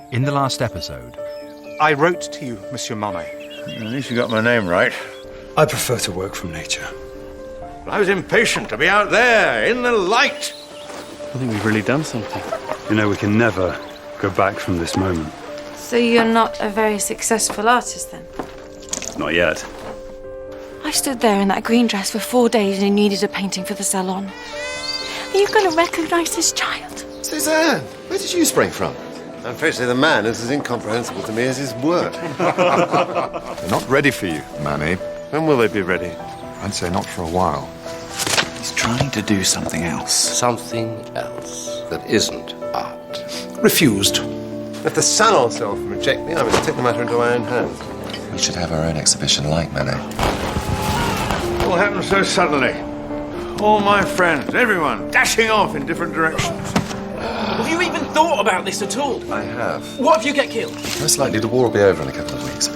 In the last episode... I wrote to you, Monsieur Monet. At least you got my name right. I prefer to work from nature. I was impatient to be out there, in the light. I think we've really done something. You know, we can never go back from this moment. So you're not a very successful artist, then? Not yet. I stood there in that green dress for 4 days and needed a painting for the salon. Are you going to recognise this child? Suzanne, where did you spring from? I'm afraid to say the man is as incomprehensible to me as his work. They're not ready for you, Manny. When will they be ready? I'd say not for a while. He's trying to do something else. Something else that isn't art. Refused. If the salon self reject me, I'm going to take the matter into my own hands. We should have our own exhibition like Manet. It all happened so suddenly. All my friends, everyone, dashing off in different directions. Have you even thought about this at all? I have. What if you get killed? Most likely the war will be over in a couple of weeks.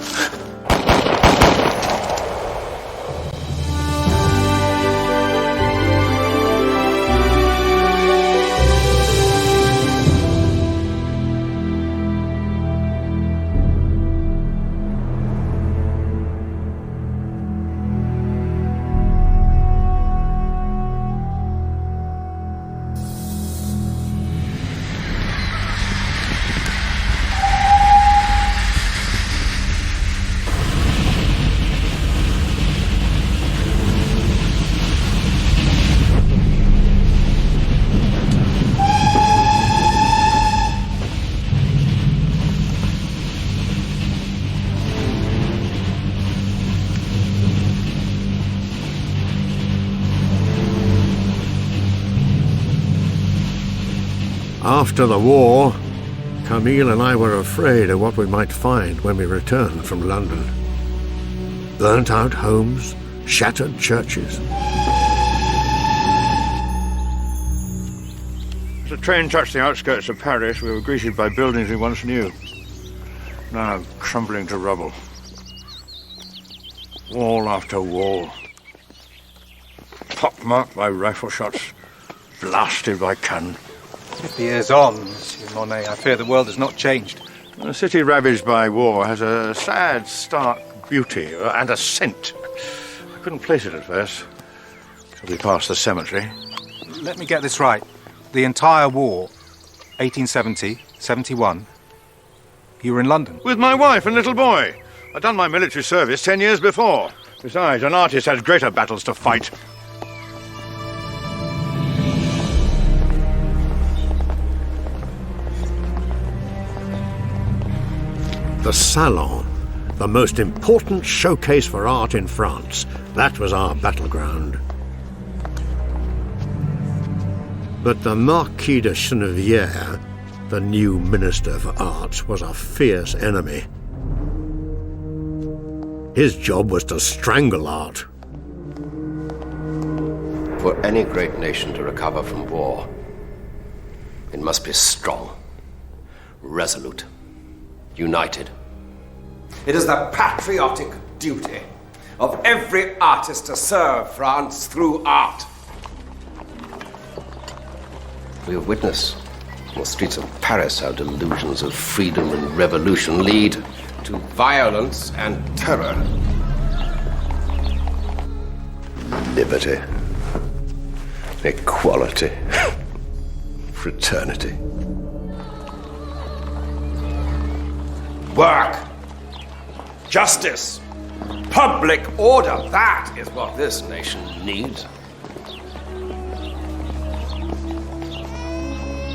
After the war, Camille and I were afraid of what we might find when we returned from London. Burnt-out homes, shattered churches. As the train touched the outskirts of Paris, we were greeted by buildings we once knew, now crumbling to rubble. Wall after wall. Pockmarked by rifle shots, blasted by cannon. 50 years on, Monsieur Monet, I fear the world has not changed. A city ravaged by war has a sad, stark beauty and a scent. I couldn't place it at first, till we passed the cemetery. Let me get this right. The entire war, 1870, 71, you were in London? With my wife and little boy. I'd done my military service 10 years before. Besides, an artist has greater battles to fight. The Salon, the most important showcase for art in France. That was our battleground. But the Marquis de Chenevière, the new Minister for Arts, was a fierce enemy. His job was to strangle art. For any great nation to recover from war, it must be strong, resolute, united. It is the patriotic duty of every artist to serve France through art. We have witnessed in the streets of Paris how delusions of freedom and revolution lead to violence and terror. Liberty, equality, fraternity. Work, justice, public order, that is what this nation needs.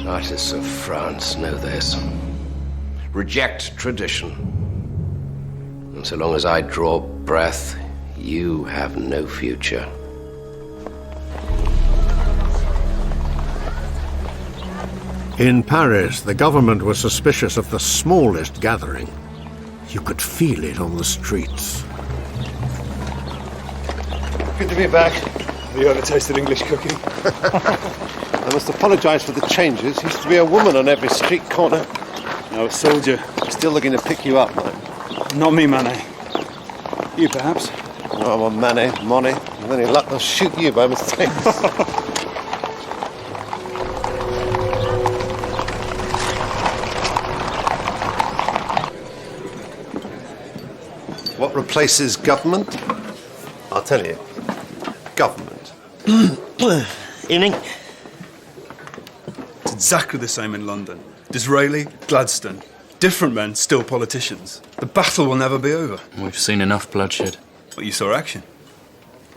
Artists of France know this. Reject tradition. And so long as I draw breath, you have no future. In Paris, the government was suspicious of the smallest gathering. You could feel it on the streets. Good to be back. Have you ever tasted English cooking? I must apologise for the changes. There used to be a woman on every street corner. No, a soldier. Still looking to pick you up, mate. Not me, Manet. You, perhaps? No, I'm on Manet, Monet. With any luck, they'll shoot you by mistake. What replaces government? I'll tell you. Government. Evening. It's exactly the same in London. Disraeli, Gladstone. Different men, still politicians. The battle will never be over. We've seen enough bloodshed. But you saw action.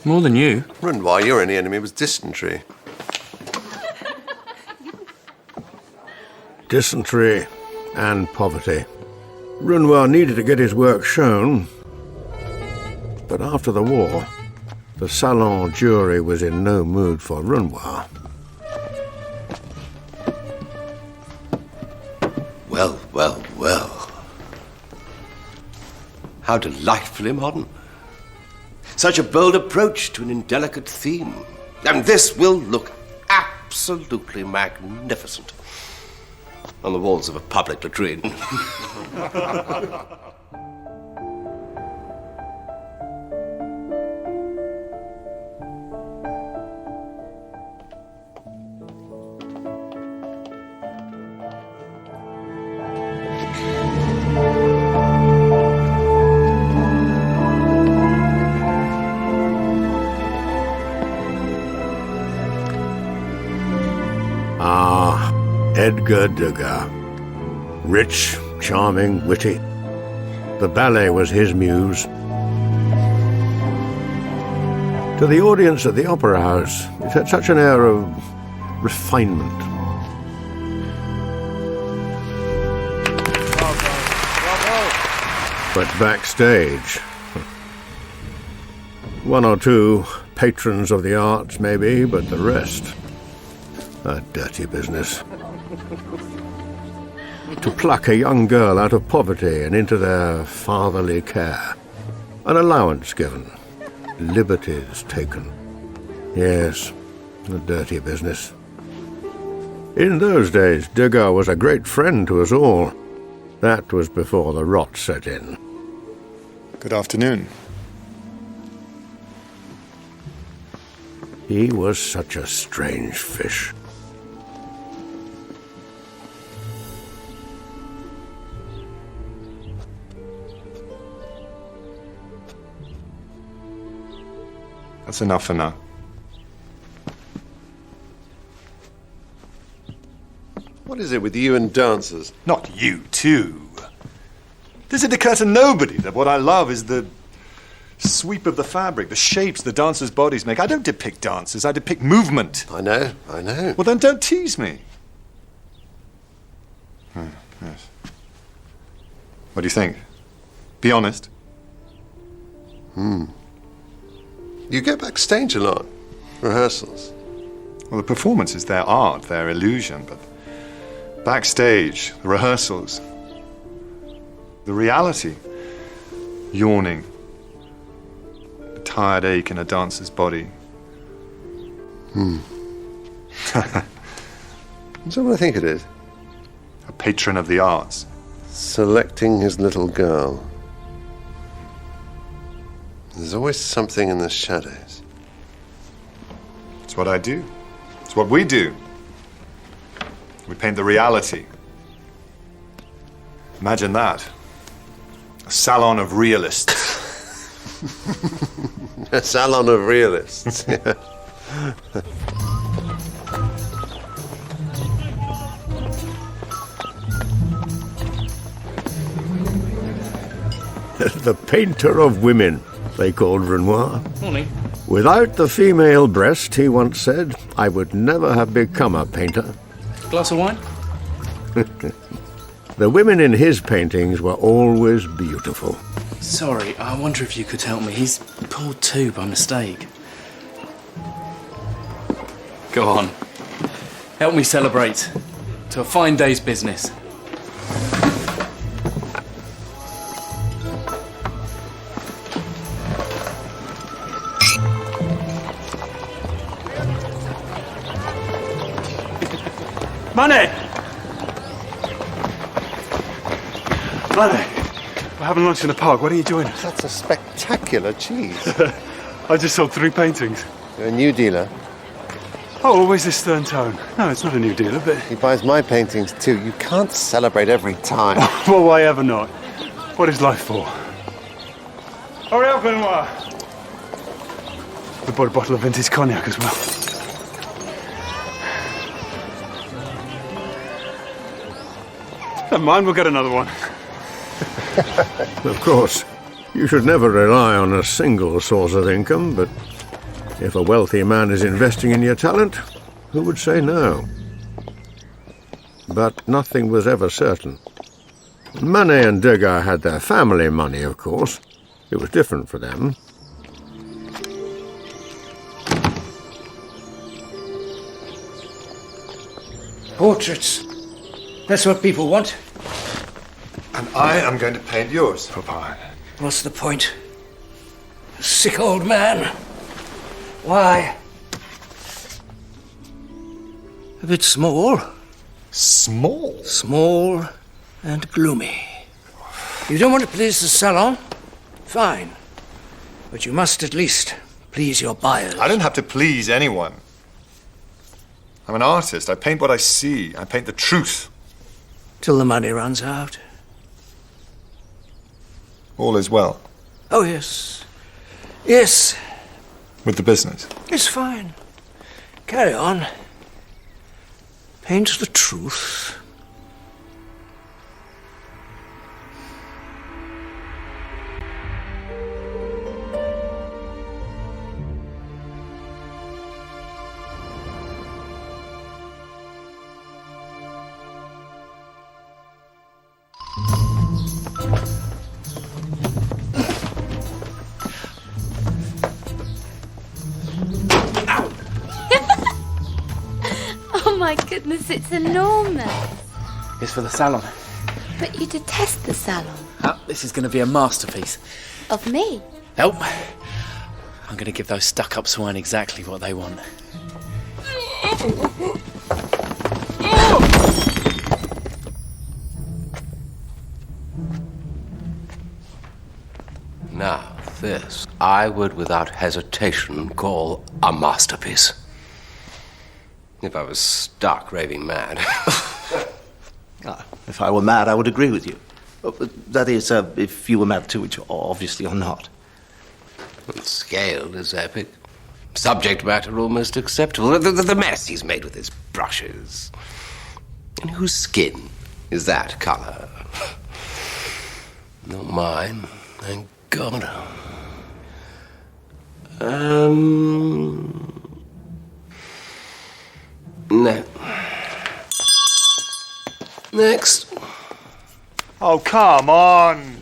More than you. Renoir, your only enemy was dysentery. Dysentery and poverty. Renoir needed to get his work shown, but after the war, the Salon jury was in no mood for Renoir. Well, well, well. How delightfully modern. Such a bold approach to an indelicate theme. And this will look absolutely magnificent on the walls of a public latrine. Edgar Degas. Rich, charming, witty. The ballet was his muse. To the audience at the Opera House, it had such an air of refinement. But backstage, one or two patrons of the arts, maybe, but the rest, a dirty business. To pluck a young girl out of poverty and into their fatherly care. An allowance given. Liberties taken. Yes, a dirty business. In those days, Degas was a great friend to us all. That was before the rot set in. Good afternoon. He was such a strange fish. That's enough for now. What is it with you and dancers? Not you, too. Does it occur to nobody that what I love is the sweep of the fabric, the shapes the dancers' bodies make? I don't depict dancers, I depict movement. I know. Well, then don't tease me. Yes. What do you think? Be honest. You go backstage a lot. Rehearsals. Well, the performance is their art, their illusion, but backstage, the rehearsals, the reality, yawning, the tired ache in a dancer's body. Is that what I think it is? A patron of the arts. Selecting his little girl. There's always something in the shadows. It's what I do. It's what we do. We paint the reality. Imagine that. A salon of realists. A salon of realists. Yeah. The painter of women, they called Renoir. Morning. Without the female breast, he once said, I would never have become a painter. Glass of wine? The women in his paintings were always beautiful. Sorry, I wonder if you could help me. He's pulled two by mistake. Go on. Help me celebrate. To a fine day's business. Money! Money! We're having lunch in the park. Why don't you join us? That's a spectacular cheese. I just sold 3 paintings. You're a new dealer. Oh, always this stern tone. No, it's not a new dealer, but... He buys my paintings too. You can't celebrate every time. Well, why ever not? What is life for? Hurry up, Benoit. We bought a bottle of vintage cognac as well. Never mind, we'll get another one. Of course, you should never rely on a single source of income, but if a wealthy man is investing in your talent, who would say no? But nothing was ever certain. Manet and Degas had their family money, of course. It was different for them. Portraits. That's what people want. And I am going to paint yours, Papa. What's the point? A sick old man. Why? A bit small. Small? Small and gloomy. You don't want to please the salon? Fine. But you must at least please your buyers. I don't have to please anyone. I'm an artist. I paint what I see. I paint the truth. Till the money runs out. All is well. Oh, yes. Yes. With the business. It's fine. Carry on. Paint the truth. Oh my goodness, it's enormous. It's for the salon. But you detest the salon. Oh, this is going to be a masterpiece. Of me? Nope. I'm going to give those stuck-up swine exactly what they want. Now, this I would without hesitation call a masterpiece. If I was stark raving mad. If I were mad, I would agree with you. That is, if you were mad too, which obviously you're not. The scale is epic. Subject matter almost acceptable. The mess he's made with his brushes. And whose skin is that colour? Not mine, thank God. No. Next. Oh, come on.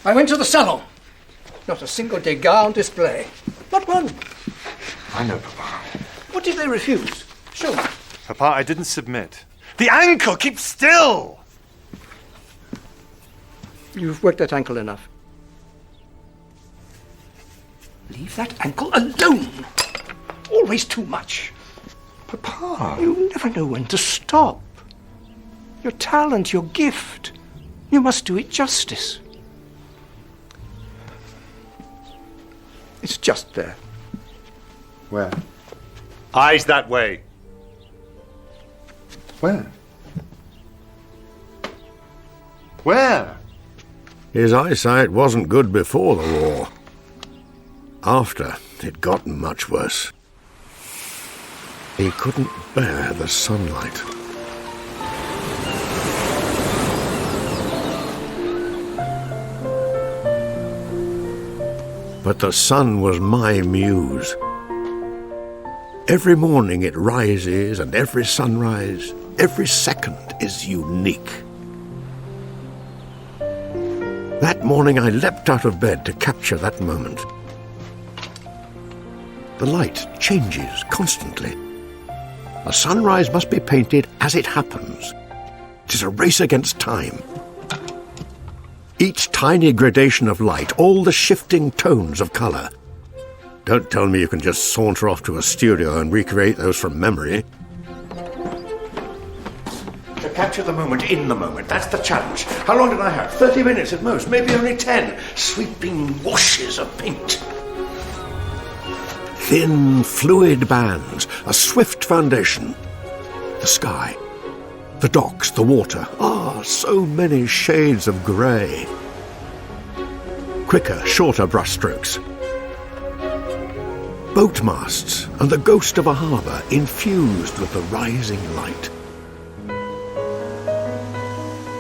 I went to the salon. Not a single Degas on display. Not one. I know, Papa. What did they refuse? Show me. Papa, I didn't submit. The ankle! Keep still! You've worked that ankle enough. Leave that ankle alone. Always too much. Papa. You never know when to stop. Your talent, your gift. You must do it justice. It's just there. Where? Eyes that way. Where? Where? His eyesight wasn't good before the war. After, it got much worse. He couldn't bear the sunlight. But the sun was my muse. Every morning it rises, and every sunrise, every second is unique. That morning I leapt out of bed to capture that moment. The light changes constantly. A sunrise must be painted as it happens. It is a race against time. Each tiny gradation of light, all the shifting tones of colour. Don't tell me you can just saunter off to a studio and recreate those from memory. To capture the moment in the moment, that's the challenge. How long did I have? 30 minutes at most, maybe only 10. Sweeping washes of paint. Thin, fluid bands, a swift foundation. The sky, the docks, the water. Ah, so many shades of grey. quicker, shorter brushstrokes. Boat masts and the ghost of a harbour infused with the rising light.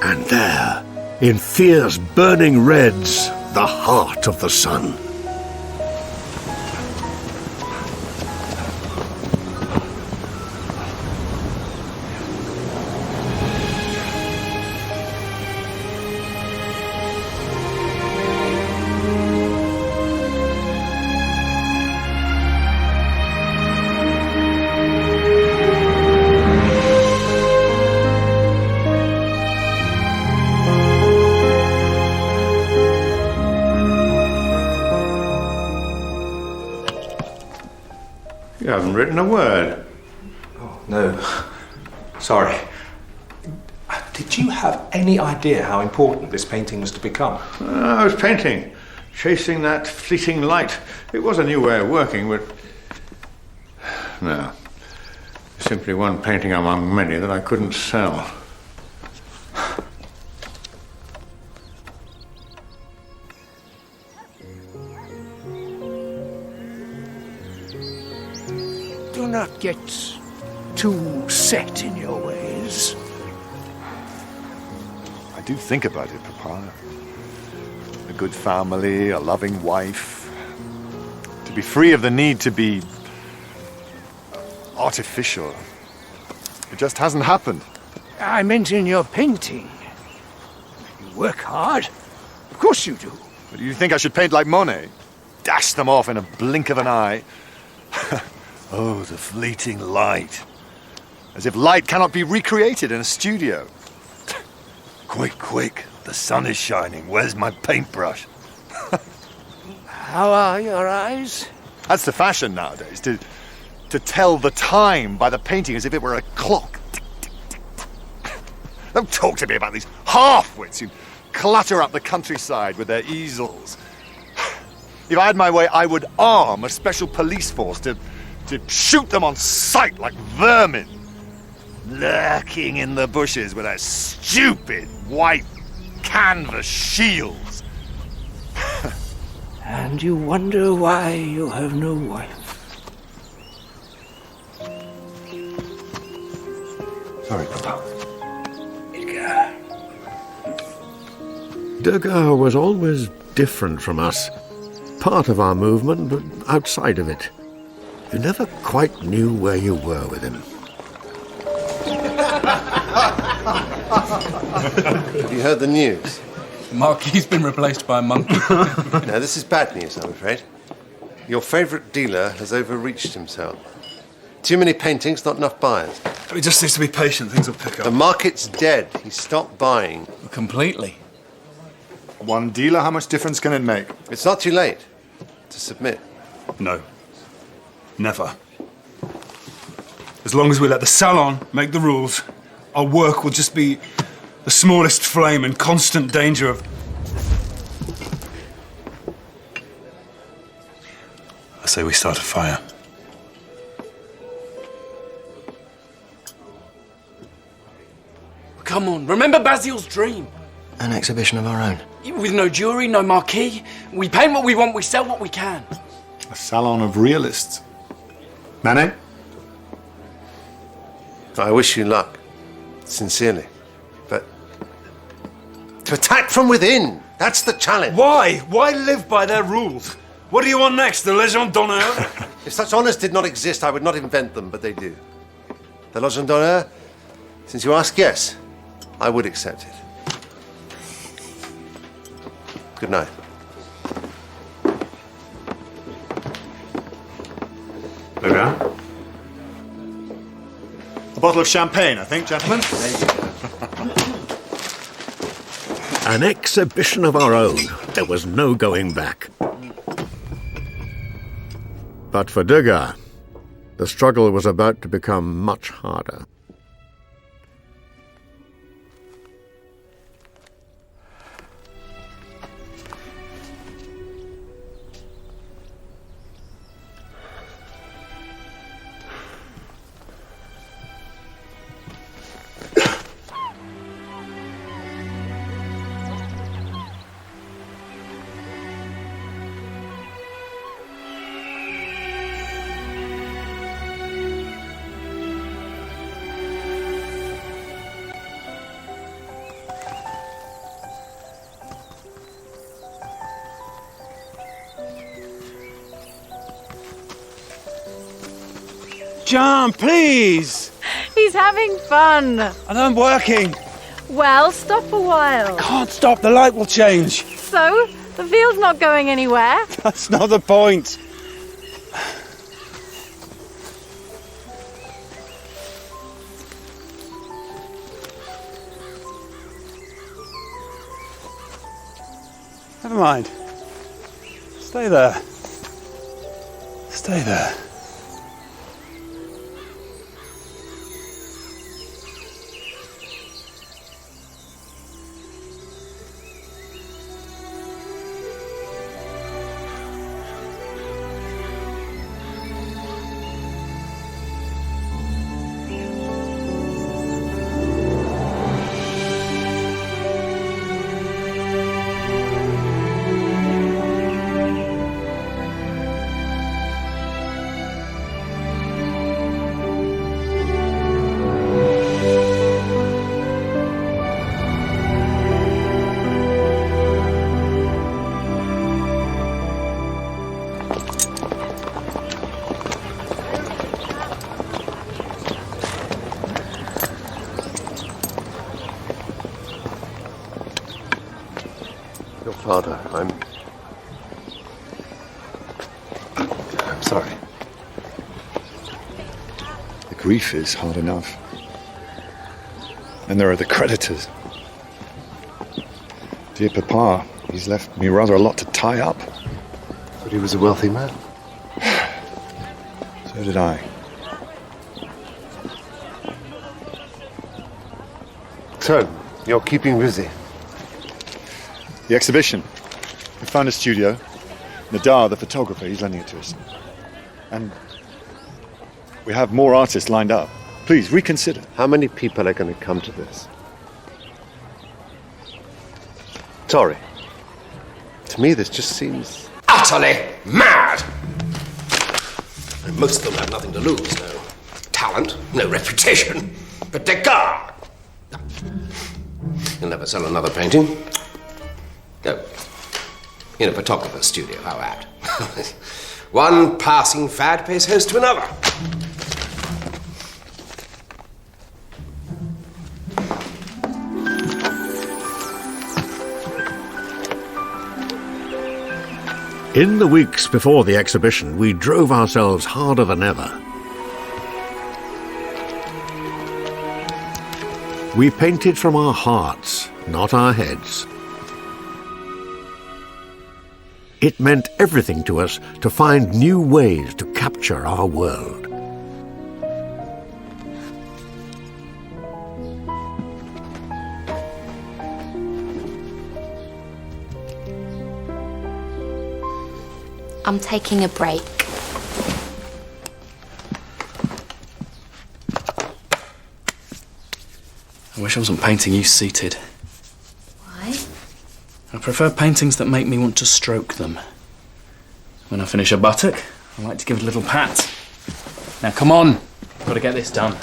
And there, in fierce burning reds, the heart of the sun. You haven't written a word. Oh, no. Sorry. Did you have any idea how important this painting was to become? I was painting, chasing that fleeting light. It was a new way of working, but... No. Simply one painting among many that I couldn't sell. Do not get too set in your ways. I do think about it, Papa. A good family, a loving wife. To be free of the need to be artificial. It just hasn't happened. I meant in your painting. You work hard. Of course you do. But do you think I should paint like Monet? Dash them off in a blink of an eye? Oh, the fleeting light. As if light cannot be recreated in a studio. Quick, quick. The sun is shining. Where's my paintbrush? How are your eyes? That's the fashion nowadays, to tell the time by the painting as if it were a clock. Don't talk to me about these half-wits who clutter up the countryside with their easels. If I had my way, I would arm a special police force to shoot them on sight like vermin, lurking in the bushes with their stupid white canvas shields. And you wonder why you have no wife. Sorry, Papa. Degas was always different from us. Part of our movement, but outside of it. You never quite knew where you were with him. Have you heard the news? The Marquis's been replaced by a monkey. No, this is bad news, I'm afraid. Your favourite dealer has overreached himself. Too many paintings, not enough buyers. He just needs to be patient, things will pick up. The market's dead. He stopped buying. Completely. One dealer, how much difference can it make? It's not too late to submit. No. Never. As long as we let the salon make the rules, our work will just be the smallest flame in constant danger of... I say we start a fire. Come on, remember Basil's dream. An exhibition of our own. With no jury, no marquee. We paint what we want, we sell what we can. A salon of realists. Manet? I wish you luck. Sincerely. But to attack from within, that's the challenge. Why? Why live by their rules? What do you want next, the Légion d'honneur? If such honours did not exist, I would not invent them, but they do. The Légion d'honneur, since you ask, yes, I would accept it. Good night. Degas? A bottle of champagne, I think, gentlemen. An exhibition of our own. There was no going back. But for Degas, the struggle was about to become much harder. John, please! He's having fun. And I'm working. Well, stop a while. Can't stop, the light will change. So, the field's not going anywhere? That's not the point. Never mind. Stay there. Stay there. Father, I'm sorry. The grief is hard enough. And there are the creditors. Dear Papa, he's left me rather a lot to tie up. But he was a wealthy man. So did I. So, you're keeping busy. The exhibition. We found a studio. Nadar, the photographer, he's lending it to us. And we have more artists lined up. Please, reconsider. How many people are going to come to this? Sorry. To me, this just seems Utterly mad! And most of them have nothing to lose. No talent, no reputation, but decor. You'll never sell another painting. No. In a photographer's studio, how apt. One passing fad pays host to another. In the weeks before the exhibition, we drove ourselves harder than ever. We painted from our hearts, not our heads. It meant everything to us to find new ways to capture our world. I'm taking a break. I wish I wasn't painting you seated. Why? I prefer paintings that make me want to stroke them. When I finish a buttock, I like to give it a little pat. Now, come on. I've got to get this done.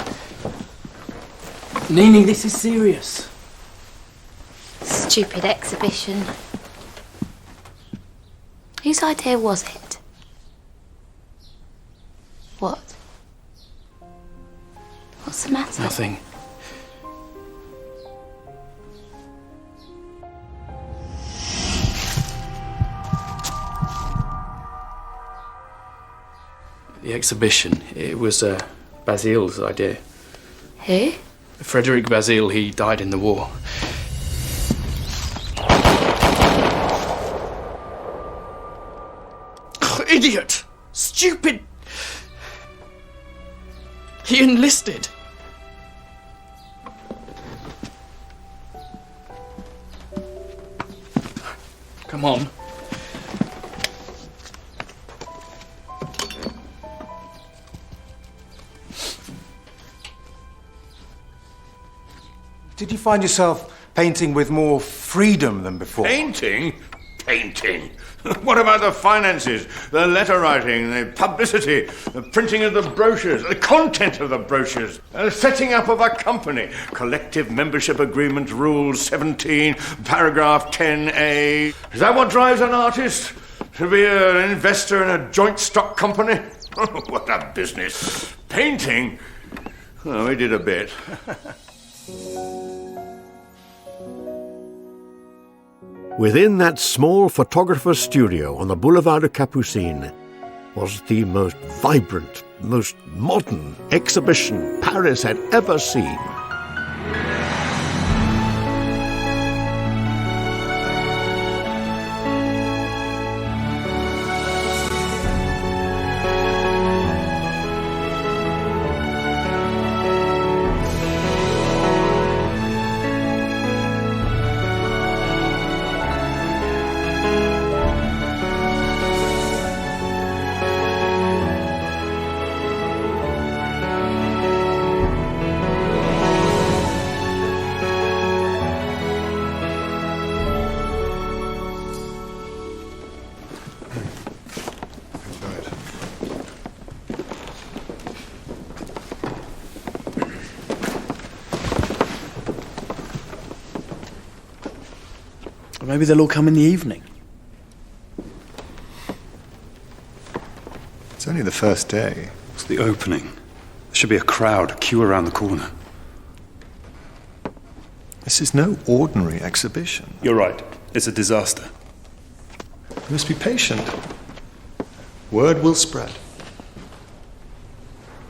Nini, this is serious. Stupid exhibition. Whose idea was it? What? What's the matter? Nothing. The exhibition, it was Basile's idea. Who? Frederick Basile, he died in the war. Idiot! Stupid! He enlisted. Come on. Did you find yourself painting with more freedom than before? Painting? Painting? What about the finances, the letter writing, the publicity, the printing of the brochures, the content of the brochures, the setting up of a company, collective membership agreement, Rule 17, paragraph 10A. Is that what drives an artist? To be an investor in a joint stock company? What a business. Painting? Oh, we did a bit. Within that small photographer's studio on the Boulevard de Capucines was the most vibrant, most modern exhibition Paris had ever seen. Or maybe they'll all come in the evening. It's only the first day. It's the opening. There should be a crowd, a queue around the corner. This is no ordinary exhibition. You're right. It's a disaster. You must be patient. Word will spread.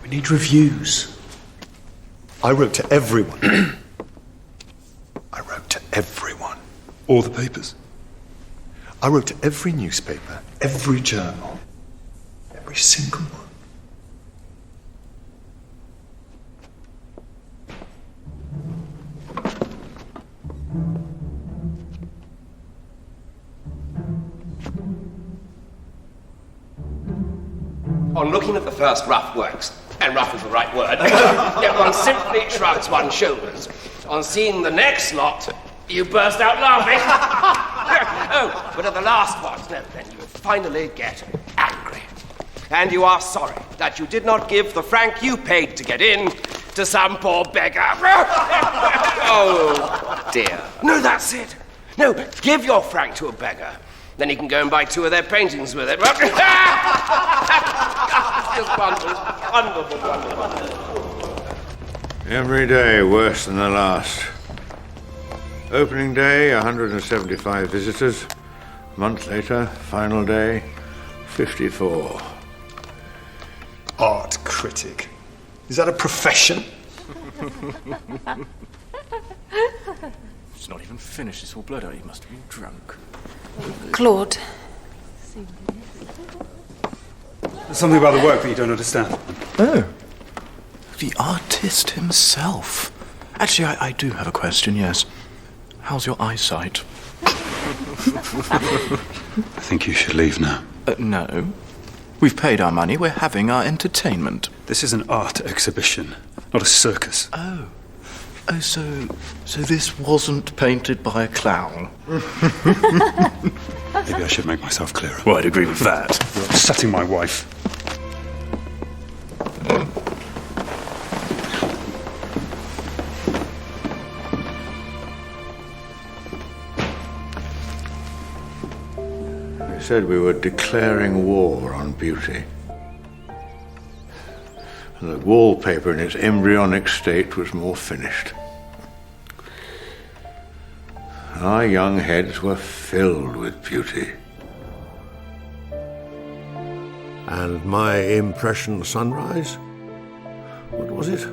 We need reviews. I wrote to everyone. I wrote to everyone. All the papers? I wrote to every newspaper, every journal, every single one. On looking at the first rough works, and rough is the right word, one simply shrugs one's shoulders. On seeing the next lot, you burst out laughing. Oh, but at the last one, then you finally get angry. And you are sorry that you did not give the franc you paid to get in to some poor beggar. Oh, dear. No, that's it. No, give your franc to a beggar. Then he can go and buy 2 of their paintings with it. Just wonderful, wonderful, wonderful. Every day worse than the last. Opening day, 175 visitors. A month later, final day, 54. Art critic. Is that a profession? It's not even finished. It's all blurred out. He must have been drunk. Claude. There's something about the work that you don't understand. Oh. The artist himself. Actually, I do have a question, yes. How's your eyesight? I think you should leave now. No. We've paid our money. We're having our entertainment. This is an art exhibition, not a circus. Oh. Oh, so this wasn't painted by a clown? Maybe I should make myself clearer. Well, I'd agree with that. You're upsetting my wife. They said we were declaring war on beauty. And the wallpaper in its embryonic state was more finished. Our young heads were filled with beauty. And my impression sunrise? What was it?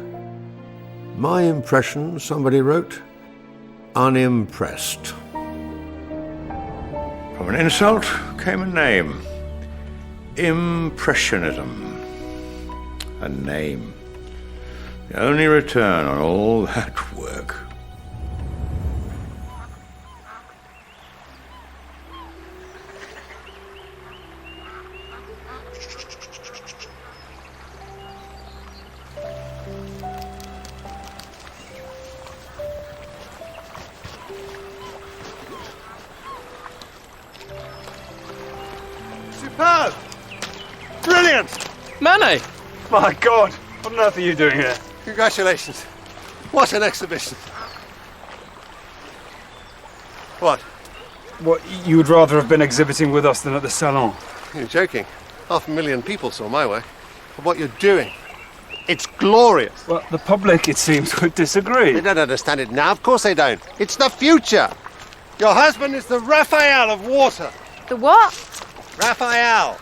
My impression, somebody wrote, unimpressed. From an insult came a name. Impressionism. A name. The only return on all that work. Superb! Brilliant! Manet! My God! What on earth are you doing here? Congratulations. What an exhibition. What? What, you would rather have been exhibiting with us than at the Salon? You're joking. 500,000 people saw my work. For what you're doing. It's glorious. Well, the public, it seems, would disagree. They don't understand it now. Of course they don't. It's the future. Your husband is the Raphael of water. The what? Raphael.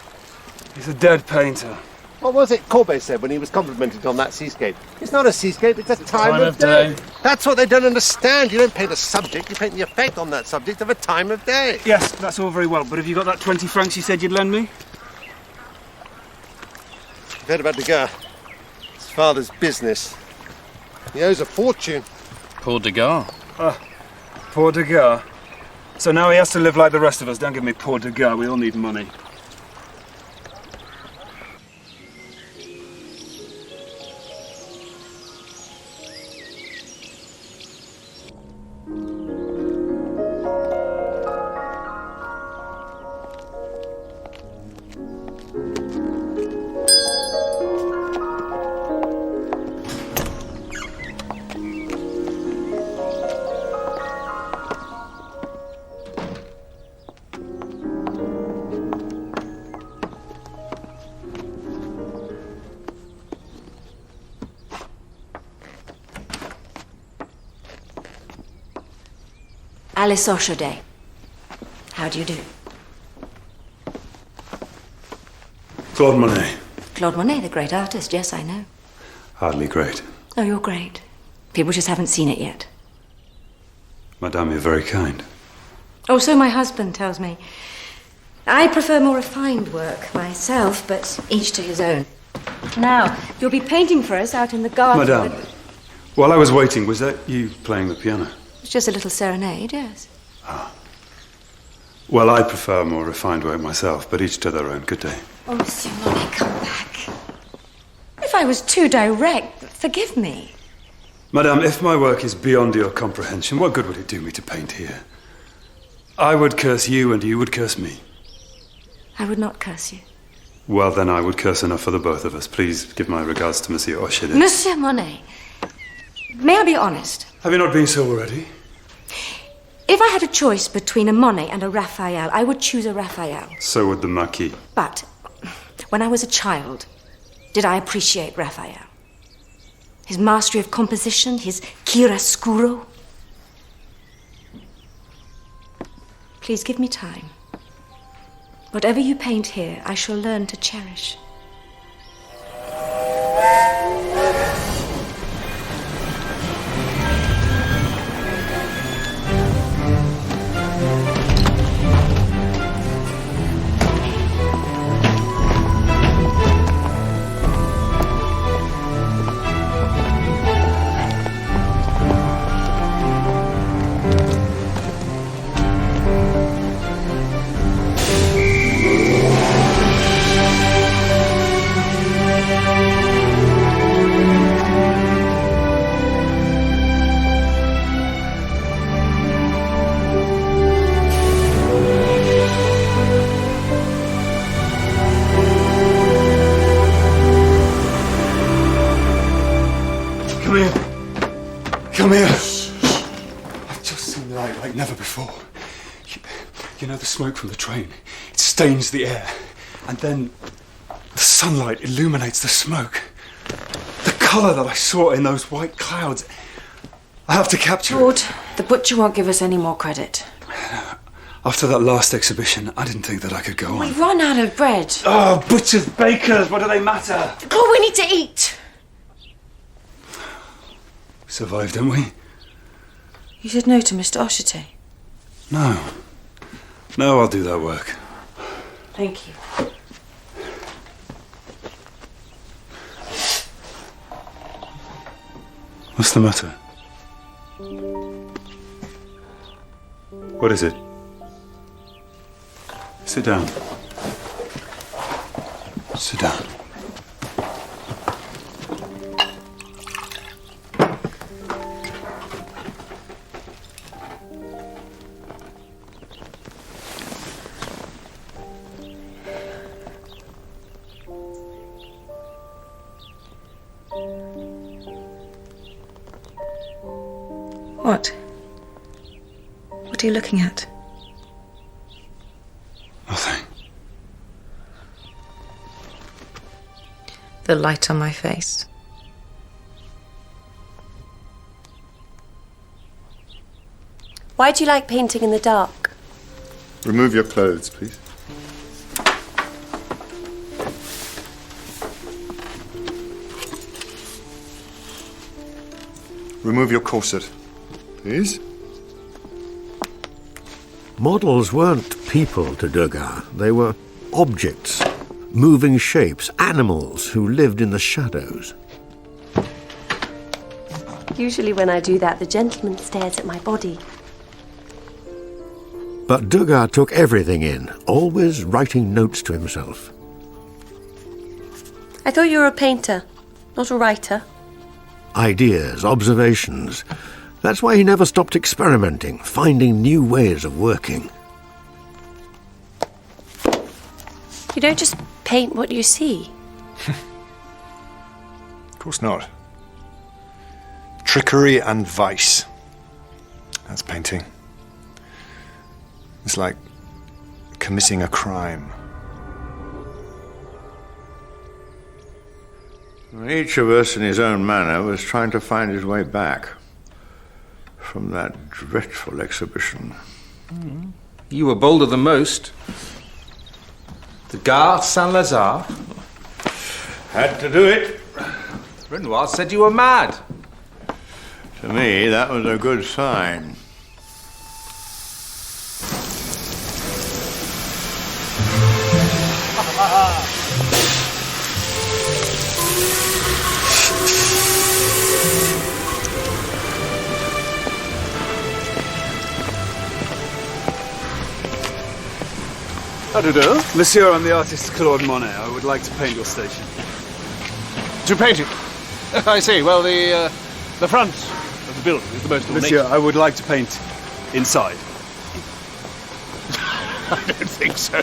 He's a dead painter. What was it Courbet said when he was complimented on that seascape? It's not a seascape, it's a time of day. That's what they don't understand. You don't paint a subject, you paint the effect on that subject of a time of day. Yes, that's all very well, but have you got that 20 francs you said you'd lend me? You've heard about Degas. His father's business. He owes a fortune. Poor Degas. Poor Degas. So now he has to live like the rest of us. Don't give me poor Degas, we all need money. Alice Ochaudet. How do you do? Claude Monet. Claude Monet, the great artist. Yes, I know. Hardly great. Oh, you're great. People just haven't seen it yet. Madame, you're very kind. Oh, so my husband tells me. I prefer more refined work myself, but each to his own. Now, you'll be painting for us out in the garden. Madame, while I was waiting, was that you playing the piano? It's just a little serenade, yes. Well, I prefer more refined work myself, but each to their own. Good day. Oh, Monsieur Monet, come back. If I was too direct, forgive me. Madame, if my work is beyond your comprehension, what good would it do me to paint here? I would curse you and you would curse me. I would not curse you. Well, then I would curse enough for the both of us. Please give my regards to Monsieur Ochaudet. Monsieur Monet, may I be honest? Have you not been so already? If I had a choice between a Monet and a Raphael, I would choose a Raphael. So would the Marquis. But when I was a child, did I appreciate Raphael? His mastery of composition, his chiaroscuro? Please give me time. Whatever you paint here, I shall learn to cherish. Come here. I've just seen light like never before. You know the smoke from the train? It stains the air. And then the sunlight illuminates the smoke. The colour that I saw in those white clouds. I have to capture it. Lord, the butcher won't give us any more credit. After that last exhibition, I didn't think that I could go on. We've run out of bread. Oh, butchers, bakers, what do they matter? Claude, we need to eat. We survived, didn't we? You said no to Mr. Ochaudet. No. No, I'll do that work. Thank you. What's the matter? What is it? Sit down. Sit down. What? What are you looking at? Nothing. The light on my face. Why do you like painting in the dark? Remove your clothes, please. Remove your corset, please. Models weren't people to Degas. They were objects, moving shapes, animals who lived in the shadows. Usually when I do that, the gentleman stares at my body. But Degas took everything in, always writing notes to himself. I thought you were a painter, not a writer. Ideas, observations. That's why he never stopped experimenting, finding new ways of working. You don't just paint what you see. Of course not. Trickery and vice. That's painting. It's like committing a crime. Each of us, in his own manner, was trying to find his way back from that dreadful exhibition. You were bolder than most. The Gare Saint-Lazare. Had to do it. Renoir said you were mad. To me, that was a good sign. How do you do? Monsieur, I'm the artist Claude Monet. I would like to paint your station. To paint it? I see. Well, the front of the building is the most ornate. Monsieur, I would like to paint inside. I don't think so.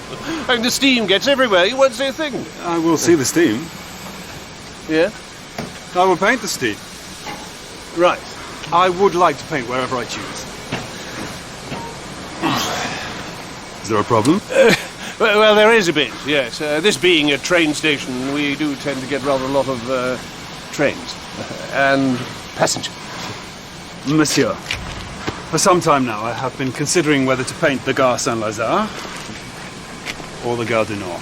I mean, the steam gets everywhere. You won't see a thing. I will see the steam. Yeah? I will paint the steam. Right. I would like to paint wherever I choose. Is there a problem? Well, there is a bit, yes. This being a train station, we do tend to get rather a lot of trains and passengers. Monsieur, for some time now I have been considering whether to paint the Gare Saint-Lazare or the Gare du Nord.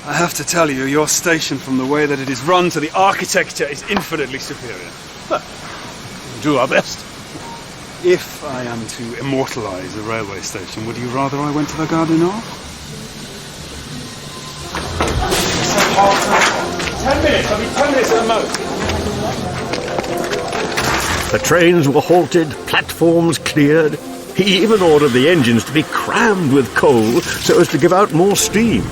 I have to tell you, your station, from the way that it is run to the architecture, is infinitely superior. Well, we'll do our best. If I am to immortalize a railway station, would you rather I went to the Gare du Nord? 10 minutes. I'll be 10 minutes at the most. The trains were halted, platforms cleared. He even ordered the engines to be crammed with coal so as to give out more steam.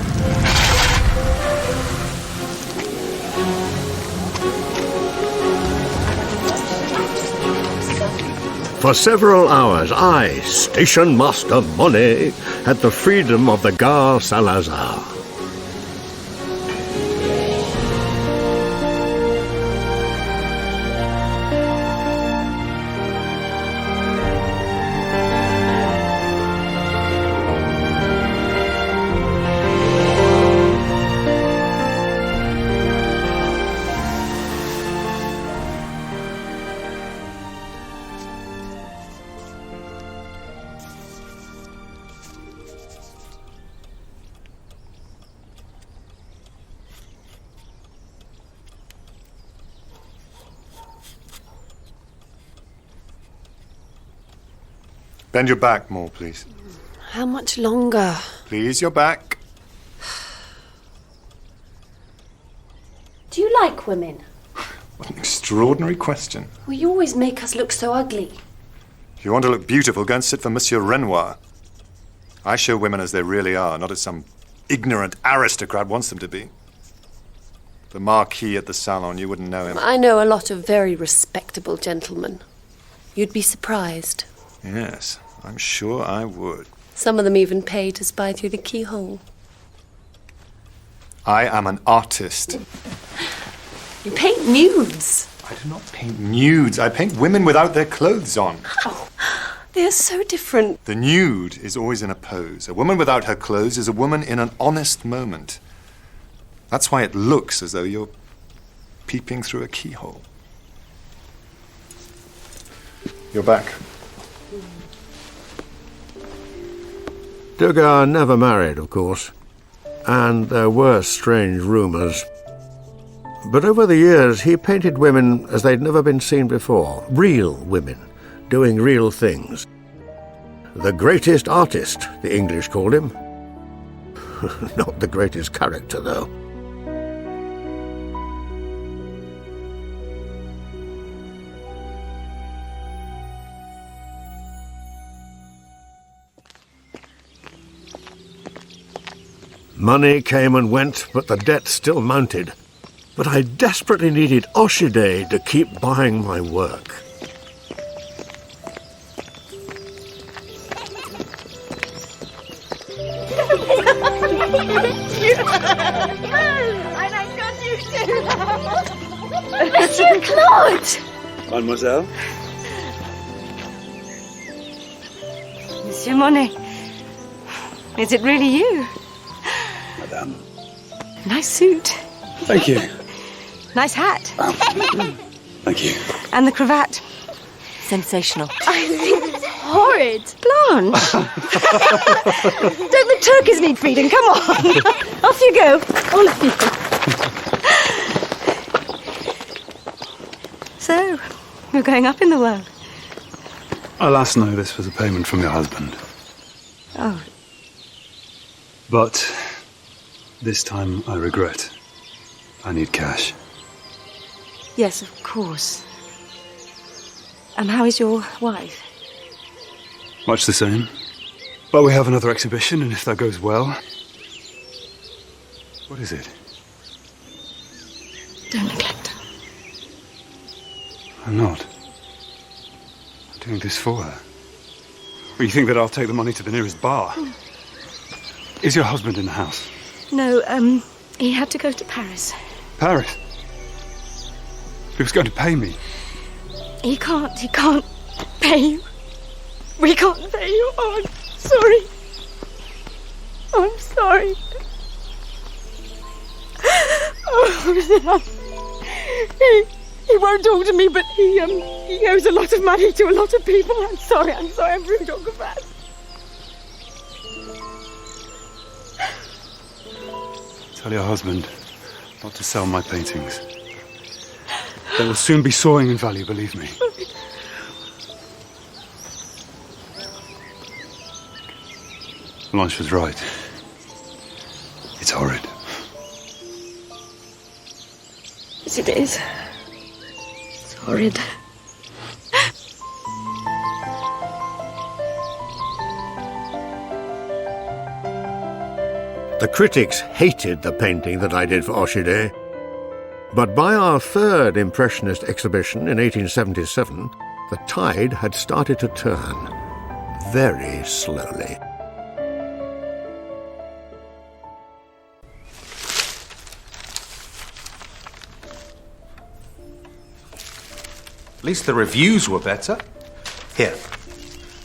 For several hours, I, Station Master Monet, had the freedom of the Gare Saint-Lazare. Bend your back more, please. How much longer? Please, your back. Do you like women? What an extraordinary question. Well, you always make us look so ugly. If you want to look beautiful, go and sit for Monsieur Renoir. I show women as they really are, not as some ignorant aristocrat wants them to be. The Marquis at the salon, you wouldn't know him. I know a lot of very respectable gentlemen. You'd be surprised. Yes, I'm sure I would. Some of them even pay to spy through the keyhole. I am an artist. You paint nudes. I do not paint nudes. I paint women without their clothes on. Oh, they're so different. The nude is always in a pose. A woman without her clothes is a woman in an honest moment. That's why it looks as though you're peeping through a keyhole. You're back. Degas never married, of course, and there were strange rumours. But over the years, he painted women as they'd never been seen before. Real women, doing real things. The greatest artist, the English called him. Not the greatest character, though. Money came and went, but the debt still mounted. But I desperately needed Orchidée to keep buying my work. Monsieur Claude! Mademoiselle? Monsieur Monet, is it really you? Madame. Nice suit. Thank you. Nice hat. Thank you. And the cravat. Sensational. I think it's horrid. Blanche. Don't the turkeys need feeding? Come on. Off you go. All of you. So, you're going up in the world. Alas, no, this was a payment from your husband. Oh. But this time I regret. I need cash. Yes, of course. How is your wife? Much the same. But we have another exhibition, and if that goes well... What is it? Don't neglect her. I'm not. I'm doing this for her. Or you think that I'll take the money to the nearest bar? Is your husband in the house? No, he had to go to Paris. Paris? He was going to pay me. He can't pay you. We can't pay you. Oh, I'm sorry. I'm sorry. Oh, he won't talk to me, but he owes a lot of money to a lot of people. I'm sorry, I'm rude or bad. Tell your husband not to sell my paintings. They will soon be soaring in value, believe me. Blanche was right. It's horrid. Yes, it is. It's horrid. The critics hated the painting that I did for Orchidée. But by our third Impressionist exhibition in 1877, the tide had started to turn, very slowly. At least the reviews were better. Here.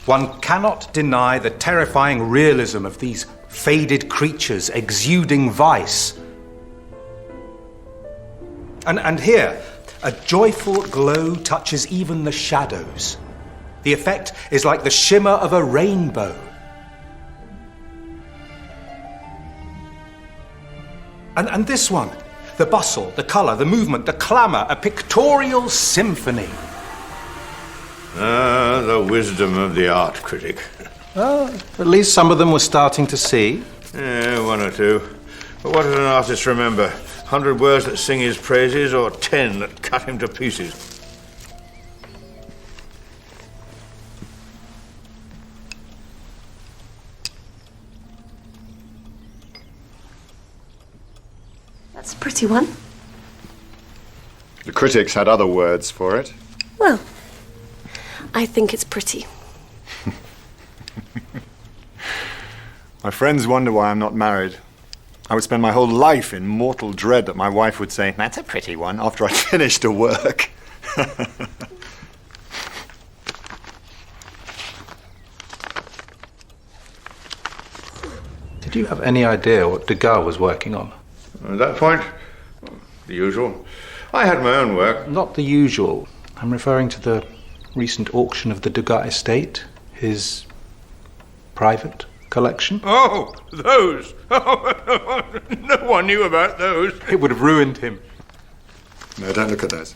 One cannot deny the terrifying realism of these faded creatures exuding vice. And here, a joyful glow touches even the shadows. The effect is like the shimmer of a rainbow. And this one, the bustle, the colour, the movement, the clamour, a pictorial symphony. Ah, the wisdom of the art critic. Well, at least some of them were starting to see. Yeah, one or two. But what does an artist remember? 100 words that sing his praises, or 10 that cut him to pieces? That's a pretty one. The critics had other words for it. Well, I think it's pretty. My friends wonder why I'm not married. I would spend my whole life in mortal dread that my wife would say, "That's a pretty one," after I'd finished her work. Did you have any idea what Degas was working on? At that point, the usual. I had my own work. Not the usual. I'm referring to the recent auction of the Degas estate. His private collection? Oh, those! No one knew about those. It would have ruined him. No, don't look at those.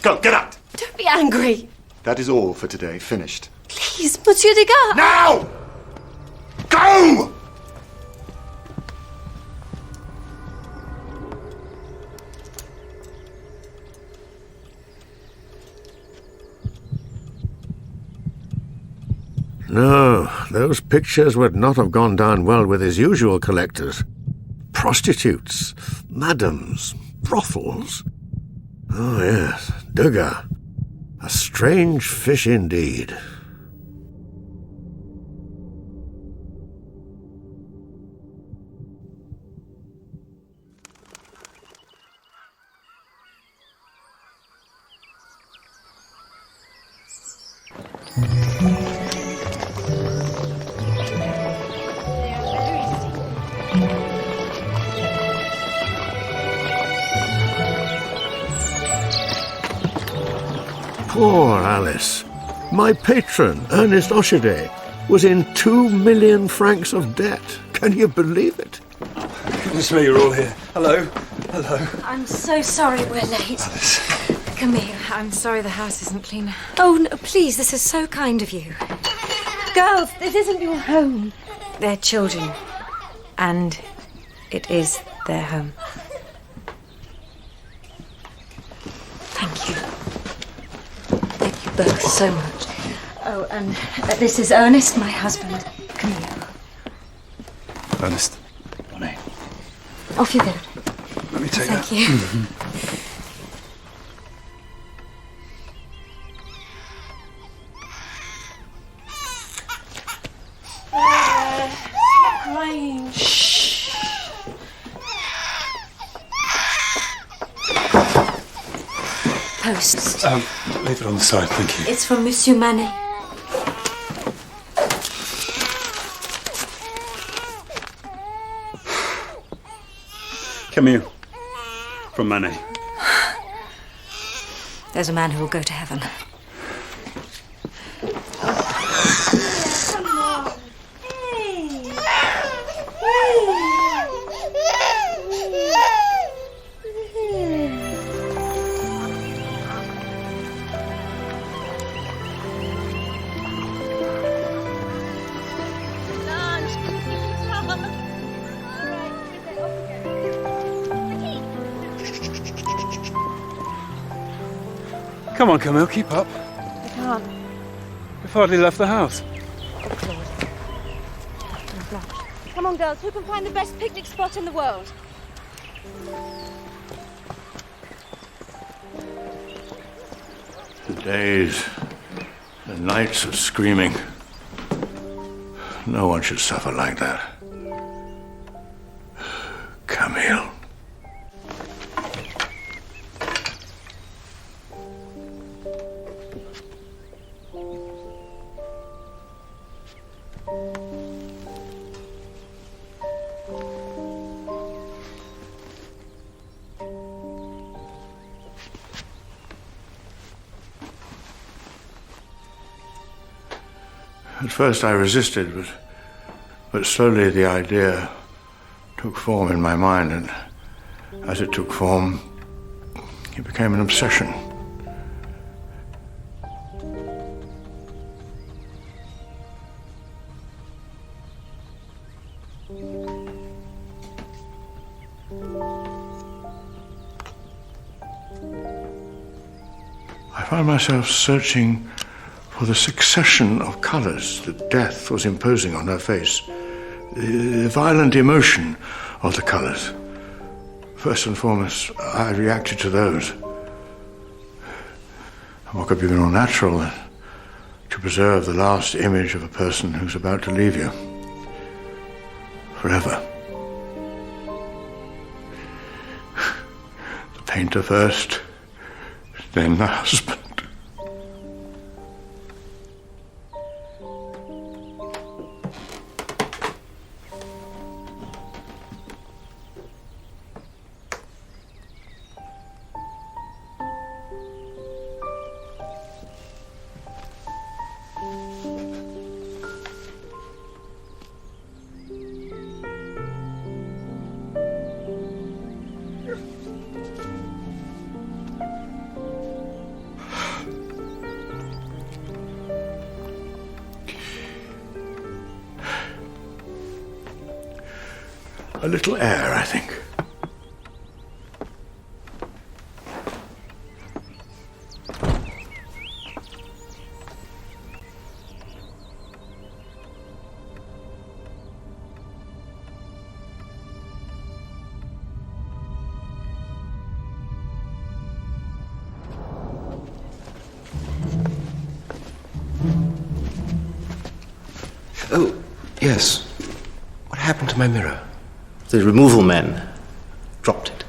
Go, get out! Don't be angry. That is all for today. Finished. Please, Monsieur Degas. Now! Go! No, those pictures would not have gone down well with his usual collectors. Prostitutes, madams, brothels. Oh, yes, Degas. A strange fish indeed. Poor Alice. My patron, Ernest Ochaudet, was in 2 million francs of debt. Can you believe it? Goodness me, you're all here. Hello. Hello. I'm so sorry we're late. Camille, I'm sorry the house isn't cleaner. oh no, please, this is so kind of you. Girls, this isn't your home. They're children. And it is their home. Thank you. Thank you both so much. Oh, and this is Ernest, my husband. Camille. Ernest. Money. Off you go. Let me take Thank that. you. Crying. Posts. Leave it on the side, thank you. It's from Monsieur Manet. Camille. From Manet. There's a man who will go to heaven. Come on, Camille, keep up. I can't. We've hardly left the house. Come on, girls. Who can find the best picnic spot in the world? The days, the nights of screaming. No one should suffer like that. Camille. At first I resisted, but slowly the idea took form in my mind, and as it took form, it became an obsession. I found myself searching for the succession of colours that death was imposing on her face, the violent emotion of the colours. First and foremost, I reacted to those. What could be more natural than to preserve the last image of a person who's about to leave you forever? The painter first, then the husband. A little air, I think. Oh, yes. What happened to my mirror? The removal men dropped it.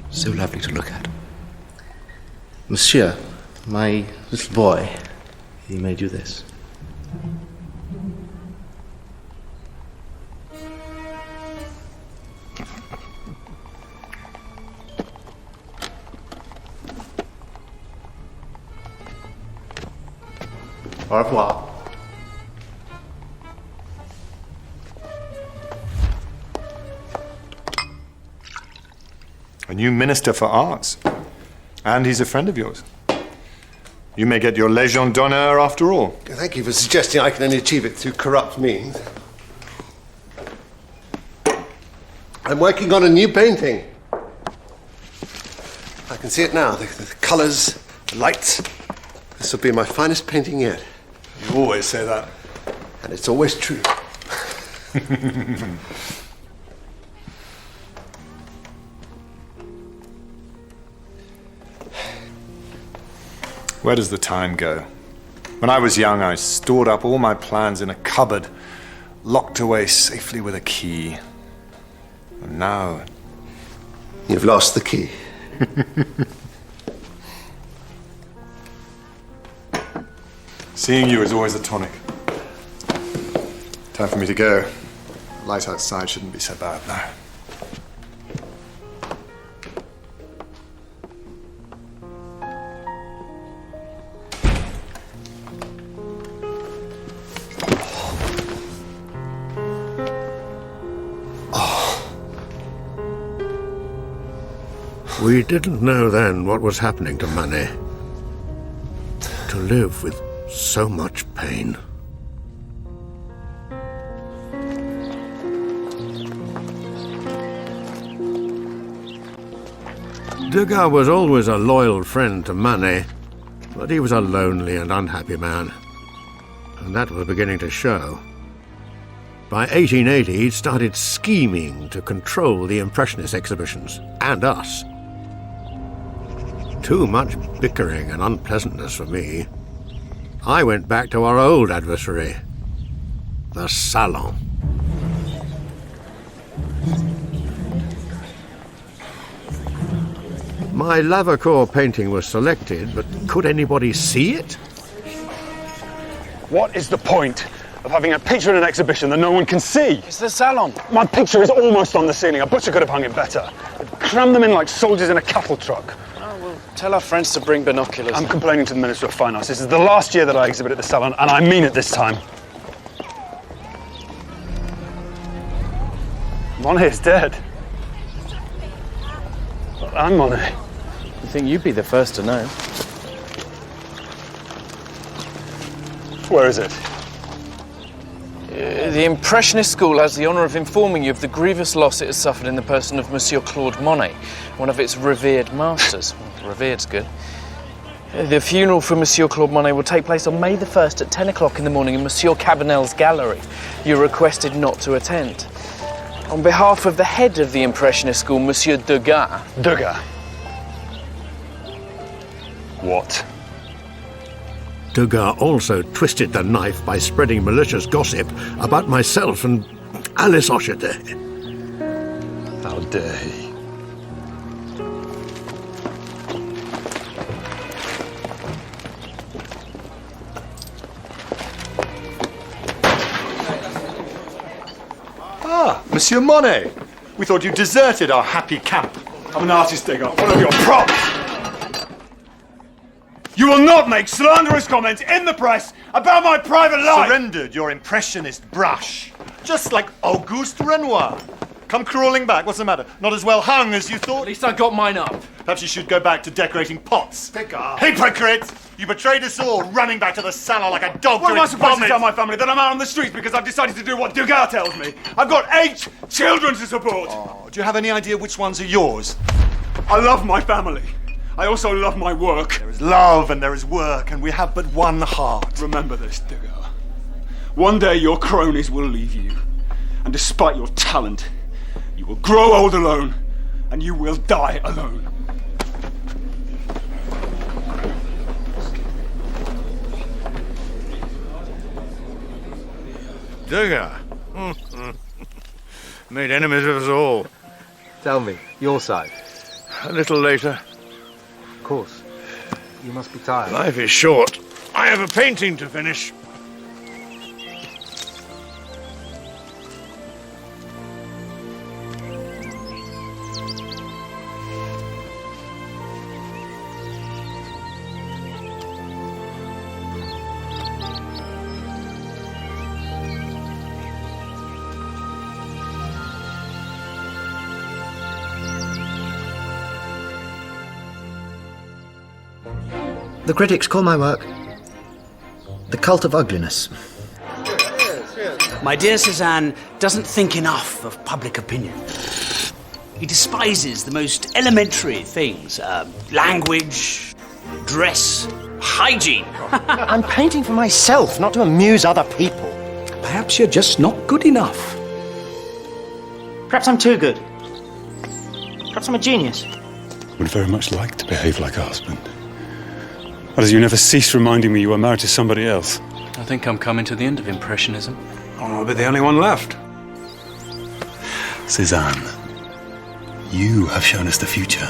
So lovely to look at. Monsieur, my little boy, he made you this. Au revoir. A new Minister for Arts. And he's a friend of yours. You may get your Légion d'honneur after all. Thank you for suggesting I can only achieve it through corrupt means. I'm working on a new painting. I can see it now, the colours, the lights. This will be my finest painting yet. You always say that. And it's always true. Where does the time go? When I was young, I stored up all my plans in a cupboard, locked away safely with a key. And now... You've lost the key. Seeing you is always a tonic. Time for me to go. The light outside shouldn't be so bad now. We didn't know then what was happening to Manet. To live with so much pain. Degas was always a loyal friend to Manet, but he was a lonely and unhappy man, and that was beginning to show. By 1880, he'd started scheming to control the Impressionist exhibitions, and us. Too much bickering and unpleasantness for me. I went back to our old adversary, the Salon. My Lavacour painting was selected, but could anybody see it? What is the point of having a picture in an exhibition that no one can see? It's the salon. My picture is almost on the ceiling. A butcher could have hung it better. Cram them in like soldiers in a cattle truck. Oh, well, tell our friends to bring binoculars. I'm complaining to the Minister of Finance. This is the last year that I exhibit at the salon, and I mean it this time. Monet is dead. But I'm Monet. You think you'd be the first to know? Where is it? The Impressionist school has the honour of informing you of the grievous loss it has suffered in the person of Monsieur Claude Monet, one of its revered masters. Well, revered's good. The funeral for Monsieur Claude Monet will take place on May the 1st at 10 o'clock in the morning in Monsieur Cabanel's gallery. You're requested not to attend. On behalf of the head of the Impressionist school, Monsieur Degas. Degas? What? Degas also twisted the knife by spreading malicious gossip about myself and Alice Ochete. How dare he? Ah, Monsieur Monet. We thought you deserted our happy camp. I'm an artist, Degas. One of your props! You will not make slanderous comments in the press about my private life! Surrendered your impressionist brush. Just like Auguste Renoir. Come crawling back. What's the matter? Not as well hung as you thought? At least I got mine up. Perhaps you should go back to decorating pots. Pick up. Hypocrite! You betrayed us all, running back to the salon like a dog. What am I supposed to tell my family? That I'm out on the streets because I've decided to do what Degas tells me? I've got 8 children to support. Oh, do you have any idea which ones are yours? I love my family. I also love my work. There is love and there is work, and we have but one heart. Remember this, Degas. One day your cronies will leave you, and despite your talent, you will grow old alone, and you will die alone. Degas. Made enemies of us all. Tell me, your side. A little later. Of course. You must be tired. Life is short. I have a painting to finish. The critics call my work the cult of ugliness. My dear Cézanne doesn't think enough of public opinion. He despises the most elementary things. Language, dress, hygiene. I'm painting for myself, not to amuse other people. Perhaps you're just not good enough. Perhaps I'm too good. Perhaps I'm a genius. I would very much like to behave like a husband. As you never cease reminding me you were married to somebody else. I think I'm coming to the end of Impressionism. Oh, but the only one left. Cézanne, you have shown us the future.